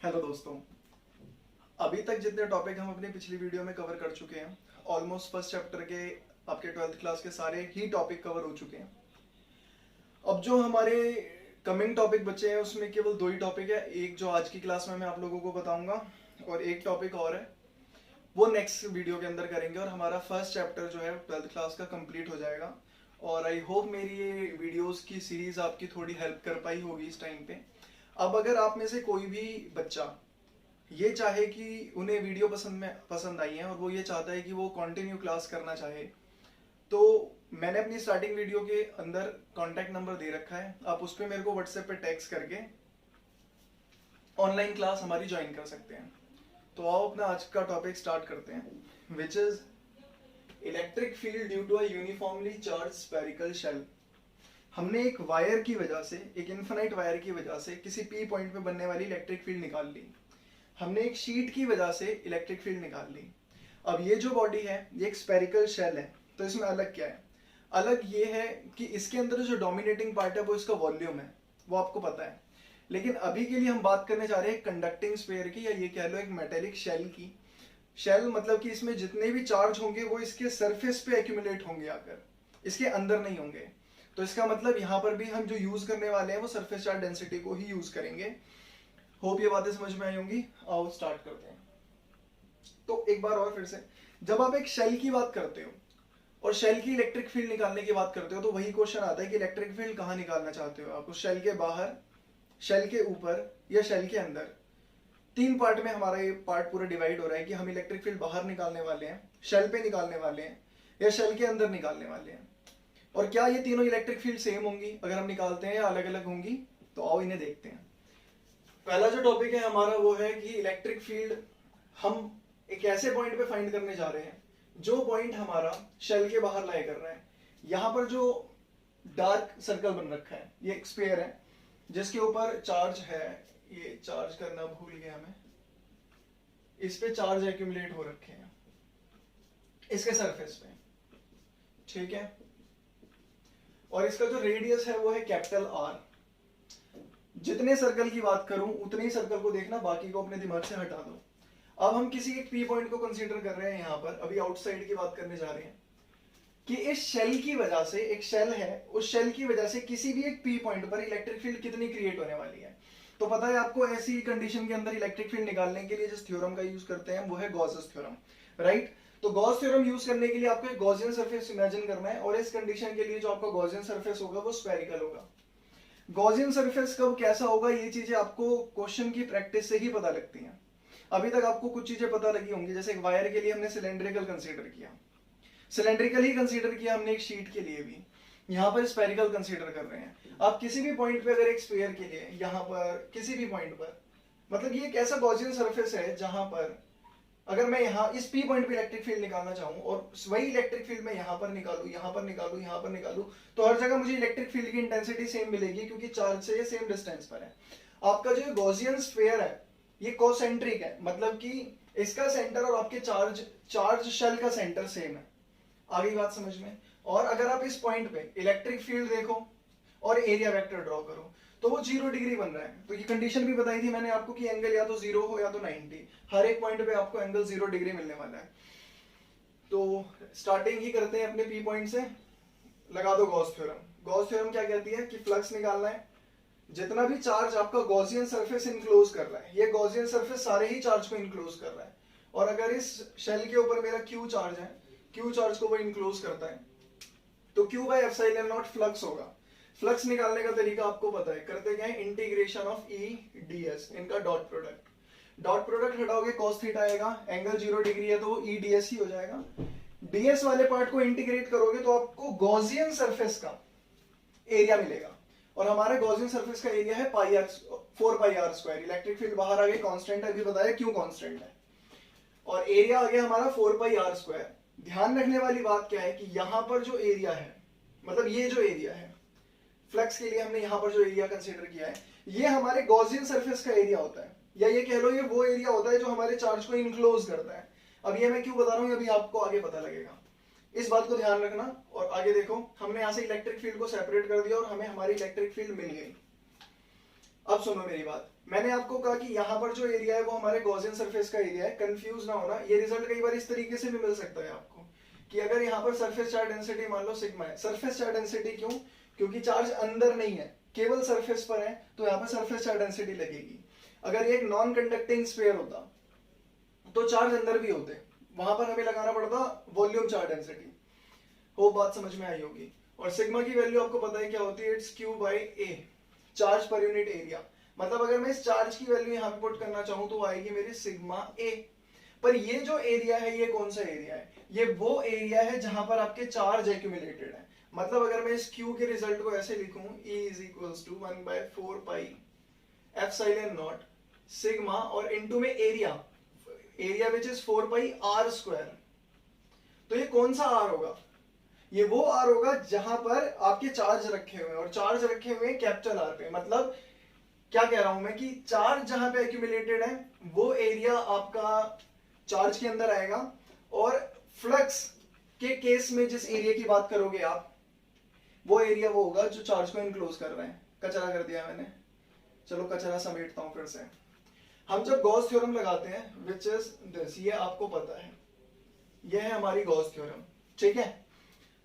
Hello दोस्तों। अभी तक जितने टॉपिक हम अपनी पिछली वीडियो में कवर कर चुके हैं, ऑलमोस्ट फर्स्ट चैप्टर के आपके 12th क्लास के सारे ही टॉपिक कवर हो चुके हैं। अब जो हमारे कमिंग टॉपिक बचे हैं उसमें केवल दो ही टॉपिक है। एक जो आज की क्लास में मैं आप लोगों को बताऊंगा और एक टॉपिक और है, वो नेक्स्ट वीडियो के अंदर करेंगे और हमारा फर्स्ट चैप्टर जो है 12th क्लास का कंप्लीट हो जाएगा। और आई होप मेरी ये वीडियोस की सीरीज आपकी थोड़ी हेल्प कर पाई होगी इस टाइम पे। अब अगर आप में से कोई भी बच्चा ये चाहे कि उन्हें वीडियो पसंद आई है और वो ये चाहता है कि वो कंटिन्यू क्लास करना चाहे, तो मैंने अपनी स्टार्टिंग वीडियो के अंदर कांटेक्ट नंबर दे रखा है। आप उस पर मेरे को व्हाट्सएप पे टेक्स्ट करके ऑनलाइन क्लास हमारी ज्वाइन कर सकते हैं। तो आओ अपना आज का टॉपिक स्टार्ट करते हैं, which is electric field due to a uniformly charged spherical shell. हमने एक वायर की वजह से, एक इन्फिनाइट वायर की वजह से किसी पी पॉइंट पे बनने वाली इलेक्ट्रिक फील्ड निकाल ली। हमने एक शीट की वजह से इलेक्ट्रिक फील्ड निकाल ली। अब ये जो बॉडी है ये एक स्फेरिकल शेल है, तो इसमें अलग क्या है? अलग ये है कि इसके अंदर जो डोमिनेटिंग पार्ट है वो इसका वॉल्यूम है, वो आपको पता है। लेकिन अभी के लिए हम बात करने जा रहे हैं कंडक्टिंग स्फीयर की, या ये कह लो एक मेटेलिक शेल की। शेल मतलब कि इसमें जितने भी चार्ज होंगे वो इसके सरफेस पे एक्यूमुलेट होंगे आकर, इसके अंदर नहीं होंगे। तो इसका मतलब यहाँ पर भी हम जो यूज करने वाले हैं वो सरफेस चार्ज डेंसिटी को ही यूज करेंगे। होप ये बातें समझ में आई होंगी। आओ स्टार्ट करते हैं। तो एक बार और फिर से, जब आप एक शेल की बात करते हो और शेल की इलेक्ट्रिक फील्ड निकालने की बात करते हो, तो वही क्वेश्चन आता है कि इलेक्ट्रिक फील्ड कहाँ निकालना चाहते हो आप? उस शेल के बाहर, शेल के ऊपर या शेल के अंदर? तीन पार्ट में हमारा ये पार्ट पूरा डिवाइड हो रहा है कि हम इलेक्ट्रिक फील्ड बाहर निकालने वाले हैं, शेल पे निकालने वाले हैं, या शेल के अंदर निकालने वाले हैं। और क्या ये तीनों इलेक्ट्रिक फील्ड सेम होंगी अगर हम निकालते हैं, या अलग अलग होंगी? तो आओ इन्हें देखते हैं। पहला जो टॉपिक है हमारा वो है कि इलेक्ट्रिक फील्ड हम एक ऐसे पॉइंट पे फाइंड करने जा रहे हैं जो पॉइंट हमारा शेल के बाहर लाई कर रहा है। यहां पर जो डार्क सर्कल बन रखा है ये एक स्फीयर है जिसके ऊपर चार्ज है। ये चार्ज करना भूल गया मैं, इस पे चार्ज एक्यूमुलेट हो रखे हैं इसके सरफेस पे, ठीक है। और इसका जो रेडियस है वो है कैपिटल आर। जितने सर्कल की बात करूं उतने ही सर्कल को देखना, बाकी को अपने दिमाग से हटा दो। अब हम किसी एक पी पॉइंट को कंसीडर कर रहे हैं यहाँ पर, अभी आउटसाइड की बात करने जा रहे हैं कि इस शेल की वजह से, एक शेल है, उस शेल की वजह से किसी भी एक पी पॉइंट पर इलेक्ट्रिक फील्ड कितनी क्रिएट होने वाली है। तो पता है आपको, ऐसी कंडीशन के अंदर इलेक्ट्रिक फील्ड निकालने के लिए जिस थ्योरम का यूज करते हैं वो है गॉसेस थ्योरम, राइट। तो गॉस थ्योरम यूज करने के लिए आपको एक गॉसियन सरफेस इमेजिन करना है, और इस कंडीशन के लिए जो आपका गॉसियन सरफेस होगा वो स्फेरिकल होगा। गॉसियन सरफेस कब कैसा होगा ये चीजें आपको क्वेश्चन की प्रैक्टिस से ही पता लगती हैं। अभी तक आपको कुछ चीजें पता लगी होंगी, जैसे एक वायर के लिए हमने सिलेंड्रिकल कंसीडर किया, सिलेंड्रिकल ही कंसीडर किया हमने एक शीट के लिए भी, यहाँ पर स्फेरिकल कंसीडर कर रहे हैं। आप किसी भी पॉइंट पे अगर एक स्फीयर के लिए यहाँ पर किसी भी पॉइंट पर, मतलब ये एक ऐसा गॉसियन सरफेस है जहां पर अगर मैं यहाँ इस पी पॉइंट पे इलेक्ट्रिक फील्ड निकालना चाहूँ और वही इलेक्ट्रिक फील्ड मैं यहाँ पर निकालू, यहाँ पर निकालू, यहाँ पर निकालू, तो हर जगह मुझे इलेक्ट्रिक फील्ड की इंटेंसिटी सेम मिलेगी क्योंकि चार्ज से ये सेम डिस्टेंस पर है। आपका जो गॉसियन स्फीयर है ये कोसेंट्रिक है, मतलब कि इसका सेंटर और आपके चार्ज शेल का सेंटर सेम है। आ गई बात समझ में? और अगर आप इस पॉइंट पे इलेक्ट्रिक फील्ड देखो और एरिया वेक्टर ड्रॉ करो तो वो 0 डिग्री बन रहा है। तो ये कंडीशन भी बताई थी मैंने आपको कि एंगल या तो 0 हो या तो 90, हर एक पॉइंट पे आपको एंगल 0 डिग्री मिलने वाला है। तो स्टार्टिंग ही करते हैं अपने पी पॉइंट से। लगा दो गॉस थ्योरम। गॉस थ्योरम क्या कहती है कि फ्लक्स निकालना है, जितना भी चार्ज आपका गॉसियन सरफेस इनक्लोज कर रहा है, ये गॉसियन सरफेस सारे ही चार्ज को इनक्लोज कर रहा है। और अगर इस शेल के ऊपर मेरा क्यू चार्ज है, क्यू चार्ज को वो इनक्लोज करता है, तो Q by epsilon naught flux होगा। फ्लक्स निकालने का तरीका आपको पता है, करते क्या है, इंटीग्रेशन ऑफ ई डीएस, इनका डॉट प्रोडक्ट। डॉट प्रोडक्ट हटाओगे cos थीटा आएगा, एंगल 0 डिग्री है तो ई डीएस ही हो जाएगा। डीएस वाले पार्ट को इंटीग्रेट करोगे तो आपको गॉसियन सरफेस का एरिया मिलेगा, और हमारे गॉसियन सरफेस का एरिया है 4 पाई आर स्क्वायर। इलेक्ट्रिक फील्ड बाहर आ गई, कांस्टेंट है, अभी बताया क्यों कांस्टेंट है, और एरिया आ गया हमारा 4 पाई आर स्क्वायर। ध्यान रखने वाली बात क्या है कि यहां पर जो एरिया है, मतलब ये जो एरिया है फ्लक्स के लिए हमने यहाँ पर जो एरिया कंसीडर किया है, ये हमारे गॉसियन सरफेस का एरिया होता है, या ये कह लो ये वो एरिया होता है जो हमारे चार्ज को इनक्लोज करता है। अब ये मैं क्यों बता रहा हूँ अभी आपको आगे पता लगेगा, इस बात को ध्यान रखना। और आगे देखो, हमने यहाँ से इलेक्ट्रिक फील्ड को सेपरेट कर दिया और हमें हमारी इलेक्ट्रिक फील्ड मिल गई। अब अब सुनो मेरी बात, मैंने आपको कहा कि यहाँ पर जो एरिया है वो हमारे गॉसियन सरफेस का एरिया है। कंफ्यूज ना होना, ये रिजल्ट कई बार इस तरीके से भी मिल सकता है आपको कि अगर यहाँ पर सरफेस चार्ज डेंसिटी मान लो सिग्मा है। सरफेस चार्ज डेंसिटी क्यों? क्योंकि चार्ज अंदर नहीं है, केवल सरफेस पर है, तो यहाँ पर सरफेस चार्ज डेंसिटी लगेगी। अगर ये एक नॉन कंडक्टिंग स्फीयर होता तो चार्ज अंदर भी होते, वहां पर हमें लगाना पड़ता वॉल्यूम चार्ज डेंसिटी। वो बात समझ में आई होगी। और सिग्मा की वैल्यू आपको पता है क्या होती है, it's Q by A, charge per unit area. मतलब अगर मैं इस चार्ज की वैल्यू यहाँ पे पुट करना चाहूं तो आएगी मेरी सिग्मा A। पर ये जो एरिया है ये कौन सा एरिया है? ये वो एरिया है जहां पर आपके चार्ज एक्यूमुलेटेड है। मतलब अगर मैं इस Q के रिजल्ट को ऐसे लिखूं, E is equals to 1/4 pi epsilon naught sigma और इनटू में area which is 4 pi r square. तो ये कौन सा r होगा? ये वो r होगा जहां पर आपके चार्ज रखे हुए हैं, और चार्ज रखे हुए हैं कैपिटल R पे। मतलब क्या कह रहा हूं मैं कि चार्ज जहां पे एक्यूमुलेटेड है वो एरिया आपका चार्ज के अंदर आएगा, और फ्लक्स के केस में जिस एरिया की बात करोगे आप, वो एरिया वो होगा जो चार्ज को इनक्लोज कर रहे हैं। कचरा कर दिया मैंने, चलो कचरा समेटता हूं फिर से। हम जब गॉस थ्योरम लगाते हैं विच इज दिस, ये आपको पता है, ये है हमारी गॉस थ्योरम, ठीक है।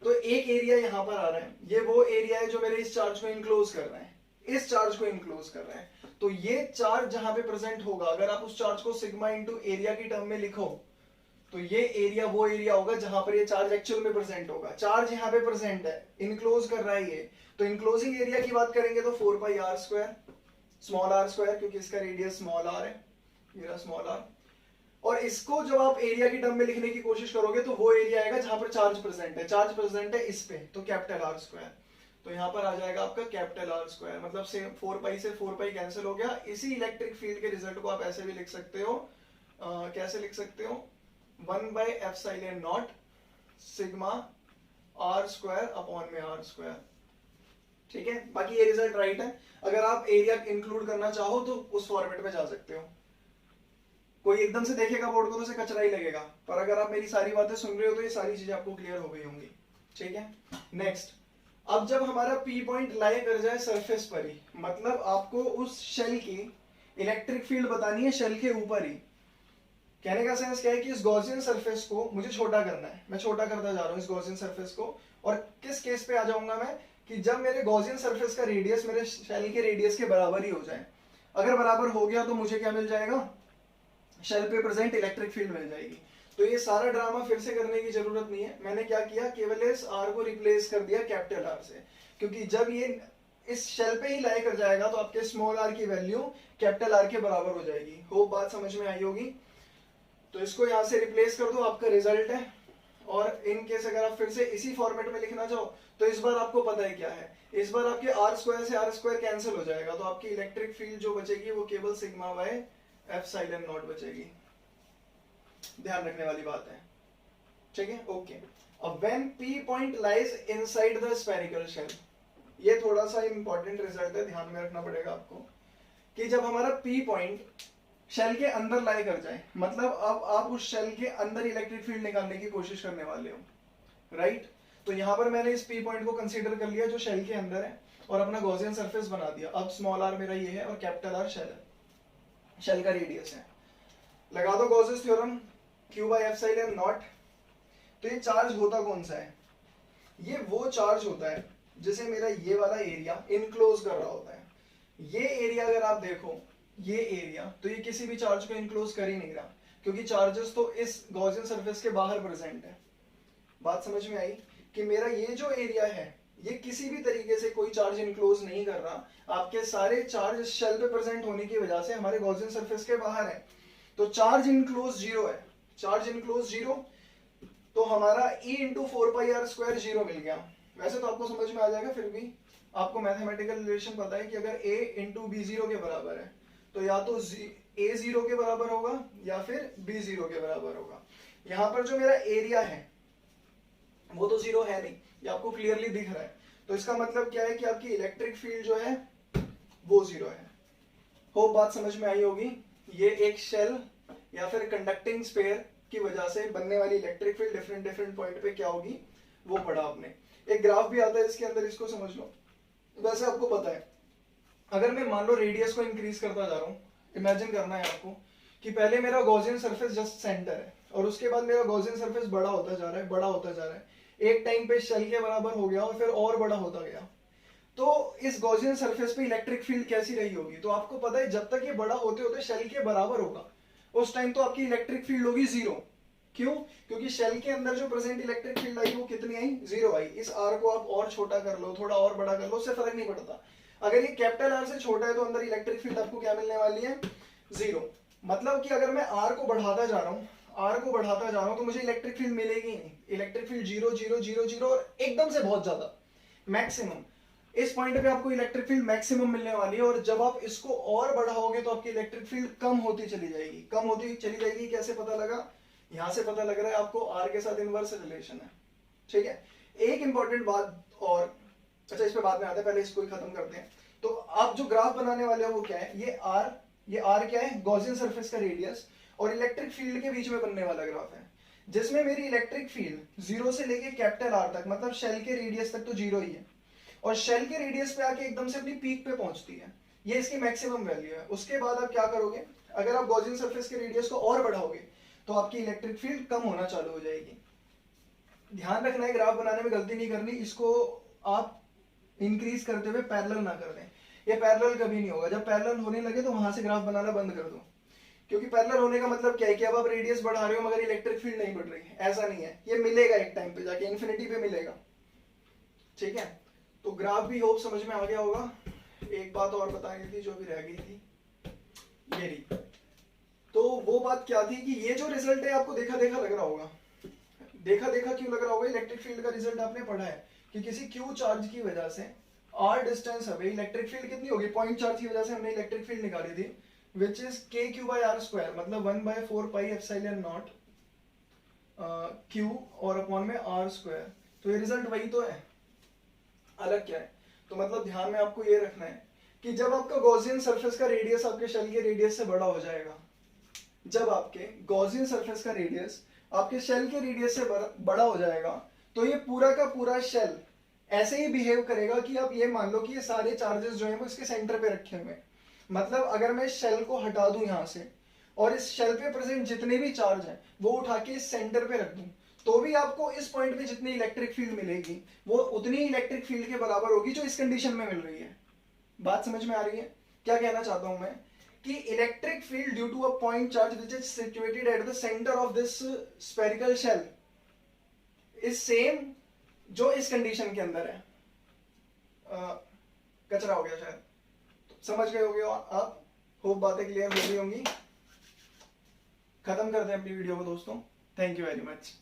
तो एक एरिया यहां पर आ रहा है, ये वो एरिया है जो मेरे इस चार्ज को इनक्लोज कर रहे हैं, इस चार्ज को इनक्लोज कर रहे हैं। तो ये चार्ज जहां पे प्रेजेंट होगा, अगर आप उस चार्ज को सिग्मा इंटू एरिया की टर्म में लिखो तो ये एरिया वो एरिया होगा जहां पर ये चार्ज एक्चुअल में प्रेजेंट होगा। चार्ज यहाँ पे प्रेजेंट है, इनक्लोज कर रहा है ये, तो इनक्लोजिंग एरिया की बात करेंगे तो 4 pi r square, small r square, क्योंकि इसका रेडियस स्मॉल r है, ये स्मॉल r। और इसको जब आप एरिया की टर्म में लिखने की कोशिश करोगे तो वो एरिया आएगा जहां पर चार्ज प्रेजेंट है। चार्ज प्रेजेंट है इस पे, तो कैपिटल R स्क्वायर। तो यहाँ पर आ जाएगा आपका कैपिटल R स्क्वायर। मतलब से 4 पाई से 4 पाई कैंसिल हो गया। इसी इलेक्ट्रिक फील्ड के रिजल्ट को आप ऐसे भी लिख सकते हो, कैसे लिख सकते हो, 1/एप्सिलॉन naught sigma R square upon में R स्क्वायर, ठीक है। बाकी ये रिजल्ट राइट है। अगर आप एरिया इंक्लूड करना चाहो तो उस फॉर्मेट में जा सकते हो। कोई एकदम से देखेगा बोर्ड को तो उसे कचरा ही लगेगा, पर अगर आप मेरी सारी बातें सुन रहे हो तो ये सारी चीजें आपको क्लियर हो गई होंगी, ठीक है। नेक्स्ट, अब जब हमारा P पॉइंट लाई कर जाए सरफेस पर ही, मतलब आपको उस शेल की इलेक्ट्रिक फील्ड बतानी है शेल के ऊपर ही। कहने का सेंस क्या है कि इस गॉसियन सरफेस को मुझे छोटा करना है, मैं छोटा करता जा रहा हूं इस गॉसियन सरफेस को। और किस केस पे आ जाऊंगा मैं, कि जब मेरे गॉसियन सरफेस का रेडियस मेरे शेल के रेडियस के बराबर ही हो जाए। अगर बराबर हो गया तो मुझे क्या मिल जाएगा, शेल पे प्रेजेंट इलेक्ट्रिक फील्ड मिल जाएगी। तो ये सारा ड्रामा फिर से करने की जरूरत नहीं है। मैंने क्या किया, केवल इस R को रिप्लेस कर दिया कैपिटल R से, क्योंकि जब ये इस शेल पे ही लाई कर जाएगा तो आपके स्मॉल r की वैल्यू कैपिटल R के बराबर हो जाएगी। होप बात समझ में आई होगी। तो इसको यहाँ से रिप्लेस कर दो, आपका रिजल्ट है। और इन केस अगर आप फिर से इसी फॉर्मेट में लिखना चाहो तो इस बार आपको पता है क्या है, इस बार आपके R स्क्वायर से R स्क्वायर कैंसिल हो जाएगा, तो आपकी इलेक्ट्रिक फील्ड जो बचेगी वो केवल सिग्मा बाय एप्सिलॉन नॉट बचेगी। ध्यान रखने वाली बात है, ठीक है, ओके। अब when P point lies inside the spherical shell, ये थोड़ा सा इंपॉर्टेंट रिजल्ट है, ध्यान में रखना पड़ेगा आपको, कि जब हमारा P पॉइंट शेल के अंदर लाई कर जाए, मतलब अब आप उस शेल के अंदर इलेक्ट्रिक फील्ड निकालने की कोशिश करने वाले हो, राइट। तो यहां पर मैंने इस P पॉइंट को कंसीडर कर लिया जो शेल के अंदर है, और अपना गॉसियन सरफेस बना दिया। अब स्मॉल r मेरा ये है और कैपिटल R शेल है, शेल का रेडियस है। लगा दो Gauss's theorem, Q by epsilon not. तो ये चार्ज होता कौन सा है, ये वो चार्ज होता है जिसे मेरा ये वाला एरिया इनक्लोज कर रहा होता है। ये एरिया अगर आप देखो, ये एरिया, तो ये किसी भी चार्ज को इनक्लोज कर ही नहीं रहा, क्योंकि चार्जेस तो इस गॉसियन सरफेस के बाहर प्रेजेंट है। बात समझ में आई कि मेरा ये जो एरिया है ये किसी भी तरीके से कोई चार्ज इनक्लोज नहीं कर रहा। आपके सारे चार्ज शेल पे प्रेजेंट होने की वजह से हमारे गॉसियन सरफेस के बाहर है, तो चार्ज इनक्लोज जीरो है। चार्ज इनक्लोज जीरो, तो हमारा E into 4 pi R square zero मिल गया। वैसे तो आपको समझ में आ जाएगा, फिर भी आपको मैथमेटिकल रिलेशन पता है कि अगर A इंटू बी जीरो के बराबर है तो या तो A जीरो के बराबर होगा या फिर B जीरो के बराबर होगा। यहाँ पर जो मेरा एरिया है वो तो जीरो है नहीं, ये आपको क्लियरली दिख रहा है। तो इसका मतलब क्या है कि आपकी इलेक्ट्रिक फील्ड जो है वो जीरो है। होप बात समझ में आई होगी। ये एक शेल या फिर कंडक्टिंग स्फीयर की वजह से बनने वाली electric field different different point पे क्या होगी वो पढ़ा आपने। एक ग्राफ भी आता है इसके अंदर, इसको समझ लो। वैसे आपको पता है अगर मैं मान लो रेडियस को इंक्रीज करता जा रहा हूँ, इमेजिन करना है आपको कि पहले मेरा गॉसियन सरफेस जस्ट सेंटर है और उसके बाद मेरा गॉसियन सरफेस बड़ा होता जा रहा है, बड़ा होता जा रहा है, एक टाइम पे शेल के बराबर हो गया और फिर और बड़ा होता गया। तो इस गॉसियन सरफेस पे इलेक्ट्रिक फील्ड कैसी रही होगी? तो आपको पता है जब तक ये बड़ा होते होते शेल के बराबर होगा उस टाइम तो आपकी इलेक्ट्रिक फील्ड होगी जीरो। क्यों? क्योंकि शेल के अंदर जो प्रेजेंट इलेक्ट्रिक फील्ड आई वो कितनी आई? जीरो आई। इस आर को आप और छोटा कर लो, थोड़ा और बड़ा कर लो, उससे फर्क नहीं पड़ता। अगर ये कैपिटल आर से छोटा है तो अंदर इलेक्ट्रिक फील्ड आपको क्या मिलने वाली है? जीरो। मतलब कि अगर मैं आर को बढ़ाता जा रहा हूँ, आर को बढ़ाता जा रहा हूँ तो मुझे इलेक्ट्रिक फील्ड मिलेगी नहीं। Electric field zero zero zero zero और एकदम से बहुत ज्यादा मैक्सिमम। इस पॉइंट पे आपको इलेक्ट्रिक फील्ड मैक्सिमम मिलने वाली है और जब आप इसको और बढ़ाओगे तो आपकी इलेक्ट्रिक फील्ड कम होती चली जाएगी, कम होती चली जाएगी। कैसे पता लगा? यहां से पता लग रहा है आपको आर के साथ इनवर्स रिलेशन है। ठीक है, एक इंपॉर्टेंट बात और, अच्छा इस पे बाद में आते हैं, पहले इसको ही खत्म करते हैं। तो आप जो ग्राफ बनाने वाले हो वो क्या है? ये आर क्या है? गॉसियन सरफेस का रेडियस और इलेक्ट्रिक फील्ड के बीच में बनने वाला ग्राफ है, जिसमें मेरी इलेक्ट्रिक फील्ड जीरो से लेके कैपिटल आर तक, मतलब शेल के रेडियस तक तो जीरो ही है और शेल के रेडियस पे आके एकदम से अपनी पीक पे पहुंचती है। ये इसकी मैक्सिमम वैल्यू है। उसके बाद आप क्या करोगे? अगर आप गॉसियन सरफेस के रेडियस को और बढ़ाओगे तो आपकी इलेक्ट्रिक फील्ड कम होना चालू हो जाएगी। ध्यान रखना है ग्राफ बनाने में गलती नहीं करनी, इसको आप इंक्रीज करते हुए पैरेलल ना कर दें। ये पैरेलल कभी नहीं होगा। जब पैरेलल होने लगे तो वहां से ग्राफ बनाना बंद कर दो, क्योंकि पैरेलल होने का मतलब क्या है कि अब आप रेडियस बढ़ा रहे हो मगर इलेक्ट्रिक फील्ड नहीं बढ़ रही। ऐसा नहीं है, ये मिलेगा एक टाइम पे जाके, इन्फिनिटी पे मिलेगा। ठीक है, तो ग्राफ भी होप समझ में आ गया होगा। एक बात और बतानी थी जो अभी रह गई थी, ये रही। तो वो बात क्या थी कि ये जो रिजल्ट है आपको देखा देखा लग रहा होगा। देखा देखा क्यों लग रहा होगा? इलेक्ट्रिक फील्ड का रिजल्ट आपने पढ़ा है कि किसी क्यू चार्ज की वजह से r distance away electric field कितनी होगी? पॉइंट चार्ज की वजह से हमने इलेक्ट्रिक फील्ड निकाली थी, विच इज के क्यू बाई आर स्क्वायर, मतलब 1/4 पाई एप्सिलॉन नॉट क्यू और अपॉन में आर स्क्वायर। तो ये रिजल्ट वही तो है, अलग क्या है? तो मतलब ध्यान में आपको ये रखना है कि जब आपका गॉसियन सरफेस का रेडियस आपके शेल के रेडियस से बड़ा हो जाएगा, जब आपके गॉसियन सरफेस का रेडियस आपके शेल के रेडियस से बड़ा हो जाएगा, तो ये पूरा का पूरा शेल ऐसे ही बिहेव करेगा कि आप ये मान लो कि ये सारे चार्जेस जो हैं वो इसके सेंटर पे रखे हुए हैं। मतलब अगर मैं शेल को हटा दूं यहां से और इस शेल पे प्रेजेंट जितने भी चार्ज हैं वो उठा के इस सेंटर पे रख दूं, तो भी आपको इस पॉइंट पे जितनी इलेक्ट्रिक फील्ड मिलेगी वो उतनी इलेक्ट्रिक फील्ड के बराबर होगी जो इस कंडीशन में मिल रही है। बात समझ में आ रही है? क्या कहना चाहता हूं मैं कि electric field due to a point charge which is situated at the centre of this spherical shell is same जो इस कंडीशन के अंदर है। कचरा हो गया शायद, तो समझ गए होंगे आप। होप बातें क्लियर हो गई होंगी। खत्म करते हैं अपनी वीडियो को दोस्तों। Thank you very much.